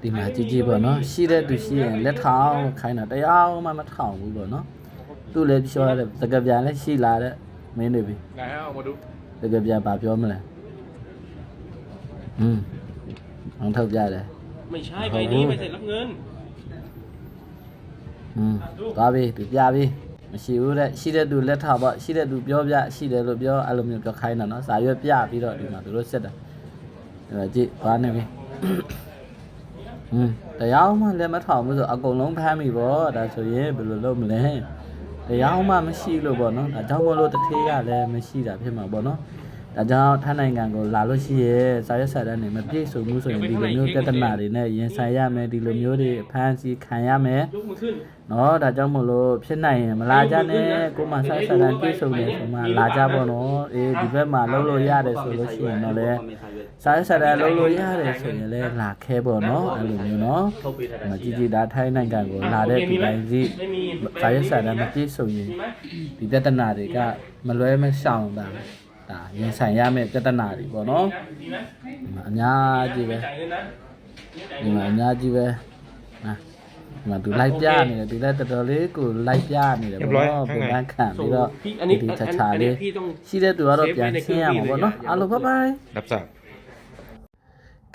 ဒီမှာကြည့်ကြည့်ပေါ့နော်ရှိတဲ့သူရှိရင်လက်ထောင်ခိုင်းတာတရားမှမထောင်ဘူးပေါ့နော်သူ့လည်းပြောရတဲ့တကယ်ပြန်လည်းရှိလာတဲ့မင်းတွေပြီတကယ်ပြန်ဘာပြောမလဲအောင်ထုတ်ကြတယ်ไม่ใช่ใบนี้ไม่เสร็จรับเงินသွားပြီသူပြပြီမရှိဘူးတဲ့ရှိတဲ့သူလက်ထောက်ပေါ့ရှိတဲ့သူပြောပြရှိတယ်လို့ပြောအဲ့လိုမျိုးပြောခိုင်းတာနော်စာရွက်ပြပြီးတော့ဒီမှာသူတို့စစ်တာအဲ့ကြည့်သွားနေပြီတရားမှလည်းမထောင်ဘူးဆိုအကုန်လုံးဖမ်းပြီပေါ့ဒါဆိုရင်ဘယ်လိုလုပ်မလဲတရားမှမရှိလို့ပေါ့နော်ဒါကြောင့်မလို့တထေးကလည်းမရှိတာဖြစ်မှာပေါ့နော်ဒါကြောင့်ထိုင်းနိုင်ငံကိုလာလို့ရှိရဲစာရွက်စာတမ်းတွေမပြည့်စုံဘူးဆိုရင်ဒီလိုမျိုးပြဿနာတွေနဲ့ရင်ဆိုင်ရမယ်ဒီလိုမျိုးတွေဖမ်းဆီးခံရမယ်နော်ဒါကြောင့်မလို့ဖြစ်နိုင်ရင်မလာကြနဲ့ကိုမစာရွက်စာတမ်းပြည့်စုံတယ်ဆိုမှလာကြပေါ့နော်ဒီဘက်မှာလုပ်လို့ရတယ်ဆိုလို့ရှိရင်တော့လေစာရွက်စာတမ်းလုပ်လို့ရတယ်ဆိုရင်လည်းလာခဲပေါ့နော်အဲ့လိုမျိုးနော်မကြည့်ကြည့်ဒါထိုင်းနိုင်ငံကိုလာတဲ့ဒီတိုင်းစီစာရွက်စာတမ်းမပြည့်စုံရင်ဒီပြဿနာတွေကမလွဲမရှောင်တာဒါရင်ဆိုင်ရမယ့်ပြဿနာတွေပေါ့နော်ဒီမှာအများကြီးပဲဒီမှာအများကြီးပဲဒီမှာသူလိုက်ပြနေတယ်ဒီလည်းတော်တော်လေးကိုလိုက်ပြနေတယ်ပေါ့နော်ပုံမှန်ခံပြီးတော့ဒီချာချာလေးရှိတဲ့သူကတော့ပြန်ဆင်းရမှာပေါ့နော်အားလုံးဘိုင်ဘိုင်รับทราบ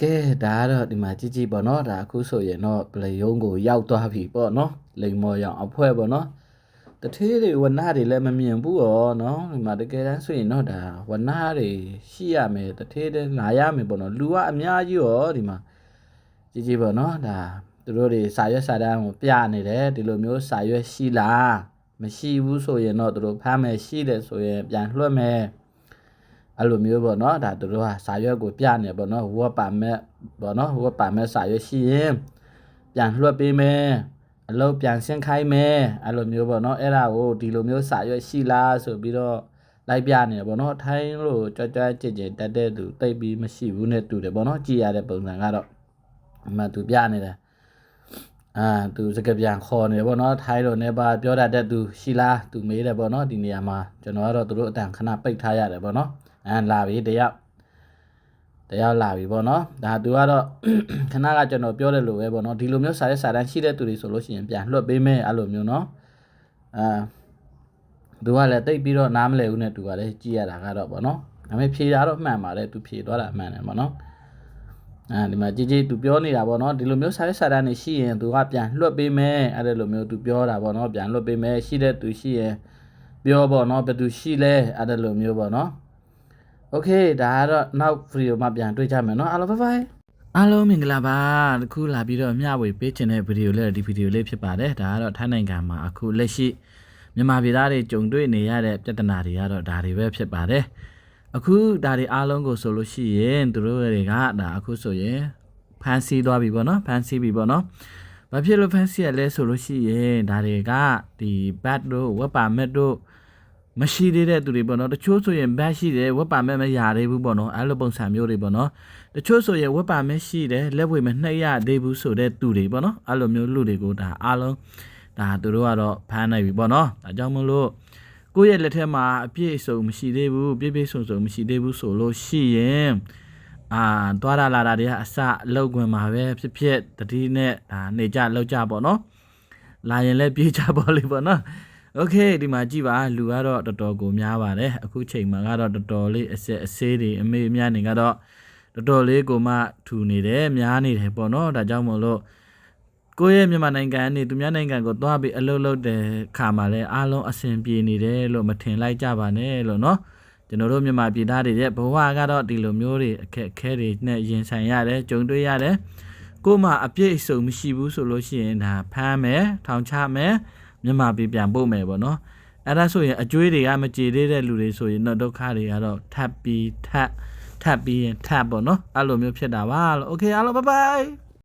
ကဲဒါကတော့ဒီမှာကြည့်ကြည့်ပေါ့နော်ဒါအခုဆိုရင်တော့ပလေယုံကိုရောက်သွားပြီပေါ့နော်လိမ်မော်ရောင်အဖွဲပေါ့နော်တထေးတွေဝနတွေလည်းမမြင်ဘူးရောနော်ဒီမှာတကယ်တမ်းဆိုရင်တော့ဒါဝနတွေရှိရမယ်တထေးတွေလာရမယ်ပေါ့နော်လူကအများကြီးရောဒီမှာကြည့်ကြည့်ပေါ့နော်ဒါသူတို့တွေစာရွက်စာတမ်းကိုပြနေတယ်ဒီလိုမျိုးစာရွက်ရှိလားမရှိဘူးဆိုရင်တော့သူတို့ဖမ်းမယ်ရှိတယ်ဆိုရင်ပြန်လွှတ်မယ်အဲ့လိုမျိုးပေါ့နော်ဒါသူတို့ကစာရွက်ကိုပြနေပေါ့နော်ဝတ်ပါမဲ့ပေါ့နော်ဝတ်ပါမဲ့စာရွက်ရှိရင်ပြန်လွှတ်ပေးမယ်အလုပ်ပြန်ဆင်းခိုင်းမယ်အဲ့လိုမျိုးပေါ့နော်အဲ့ဒါကိုဒီလိုမျိုးစာရွက်ရှိလားဆိုပြီးတော့လိုက်ပြနေတယ်ပေါ့နော်ထိုင်းလို့ကြွကြွကြင်ကြင်တက်တဲ့သူတိတ်ပြီးမရှိဘူးနဲ့တူတယ်ပေါ့နော်ကြည်ရတဲ့ပုံစံကတော့အမှသူပြနေတယ်သူစကားပြန်ခေါ်နေတယ်ပေါ့နော်ထိုင်းလို့နေပါပြောတတ်တဲ့သူရှိလားသူမေးတယ်ပေါ့နော်ဒီနေရာမှာကျွန်တော်ကတော့သူတို့အတန်ခဏပိတ်ထားရတယ်ပေါ့နော်လာပြီတယောက်လာပြီပေါ့နော်ဒါသူကတော့ခဏကကျွန်တော်ပြောတယ်လို့ပဲပေါ့နော်ဒီလိုမျိုးစာရွက်စာတမ်းရှိတဲ့သူတွေဆိုလို့ရှိရင်ပြန်လွှတ်ပေးမယ်အဲ့လိုမျိုးနော်သူကလည်းတိတ်ပြီးတော့နားမလဲဘူးနဲ့သူကလည်းကြည့်ရတာကတော့ပေါ့နော်ဒါပေမဲ့ဖြေတာတော့မှန်ပါတယ်သူဖြေသွားတာမှန်တယ်ပေါ့နော်ဒီမှာကြည်သူပြောနေတာပေါ့နော်ဒီလိုမျိုးစာရွက်စာတမ်းတွေရှိရင်သူကပြန်လွှတ်ပေးမယ်အဲ့လိုမျိုးသူပြောတာပေါ့နော်ပြန်လွှတ်ပေးမယ်ရှိတဲ့သူရှိရင်ပြောပေါ့နော်ဘယ်သူရှိလဲအဲ့လိုမျိုးပေါ့နော်โอเคဒါကတော့နောက်ဗီဒီယိုမှာပြန်တွေ့ကြမယ်เนาะအားလုံးဘိုင်ဘိုင်အားလုံးမင်္ဂလာပါအခုလာပြီးတော့မျှဝေပေးချင်တဲ့ဗီဒီယိုလေးဒီဗီဒီယိုလေးဖြစ်ပါတယ်ဒါကတော့ထိုင်းနိုင်ငံမှာအခုလက်ရှိမြန်မာပြည်သားတွေကြုံတွေ့နေရတဲ့ပြဿနာတွေကတော့ဒါတွေပဲဖြစ်ပါတယ်အခုဒါတွေအားလုံးကိုဆိုလို့ရှိရင်သူတို့တွေကဒါအခုဆိုရင်ဖန်ဆီးသွားပြီပေါ့နော်ဖန်ဆီးပြီပေါ့နော်ဘာဖြစ်လို့ဖန်ဆီးရလဲဆိုလို့ရှိရင်ဒါတွေကဒီ bad တို့ work permit တို့မရှိသေးတဲ့သူတွေပေါ့နော်တချို့ဆိုရင်ဘတ်ရှိတယ်ဝက်ပါမဲ့မရသေးဘူးပေါ့နော်အဲ့လိုပုံစံမျိုးတွေပေါ့နော်တချို့ဆိုရင်ဝက်ပါမဲ့ရှိတယ်လက်ဝဲမနှိပ်ရသေးဘူးဆိုတဲ့သူတွေပေါ့နော်အဲ့လိုမျိုးလူတွေကိုဒါအားလုံးဒါသူတို့ကတော့ဖမ်းနိုင်ပြီပေါ့နော်ဒါကြောင့်မလို့ကိုယ့်ရဲ့လက်ထက်မှာအပြည့်အစုံမရှိသေးဘူးပြည့်စုံမရှိသေးဘူးဆိုလို့ရှိရင်သွားလာတာတွေကအစလောက်ခွင့်မှာပဲဖြစ်တတိနဲ့ဒါနေကြလောက်ကြပေါ့နော်လာရင်လည်းပြေးကြပေါ့လေပေါ့နော်โอเคဒီမှာကြည့်ပါလူကတော့တော်တော်ကိုများပါတယ်အခုချိန်မှာကတော့တော်တော်လေးအဆေးတွေအမေများနေကတော့တော်တော်လေးကိုမှထူနေတယ်များနေတယ်ပေါ့နော်ဒါကြောင့်မို့လို့ကိုယ့်ရဲ့မြန်မာနိုင်ငံကနေသူများနိုင်ငံကိုသွားပြီးအလုပ်လုပ်တဲ့ခါမှာလဲအားလုံးအဆင်ပြေနေတယ်လို့မထင်လိုက်ကြပါနဲ့လို့နော်ကျွန်တော်တို့မြန်မာပြည်သားတွေရဲ့ဘဝကတော့ဒီလိုမျိုးတွေအခက်အခဲတွေနဲ့ရင်ဆိုင်ရတယ်ကြုံတွေ့ရတယ်ကို့မှာအပြည့်အစုံမရှိဘူးဆိုလို့ရှိရင်ဒါဖမ်းမယ်ထောင်ချမယ်မြန်မာပြည်ပြန်ပို့မယ်ပေါ့နော်အဲ့ဒါဆိုရင်အကျွေးတွေကမကြေသေးတဲ့လူတွေဆိုရင်တော့ဒုက္ခတွေကတော့ထပ်ပြီးပေါ့နော်အဲ့လိုမျိုးဖြစ်တာပါလို့โอเคအားလုံးဘိုင်ဘိုင်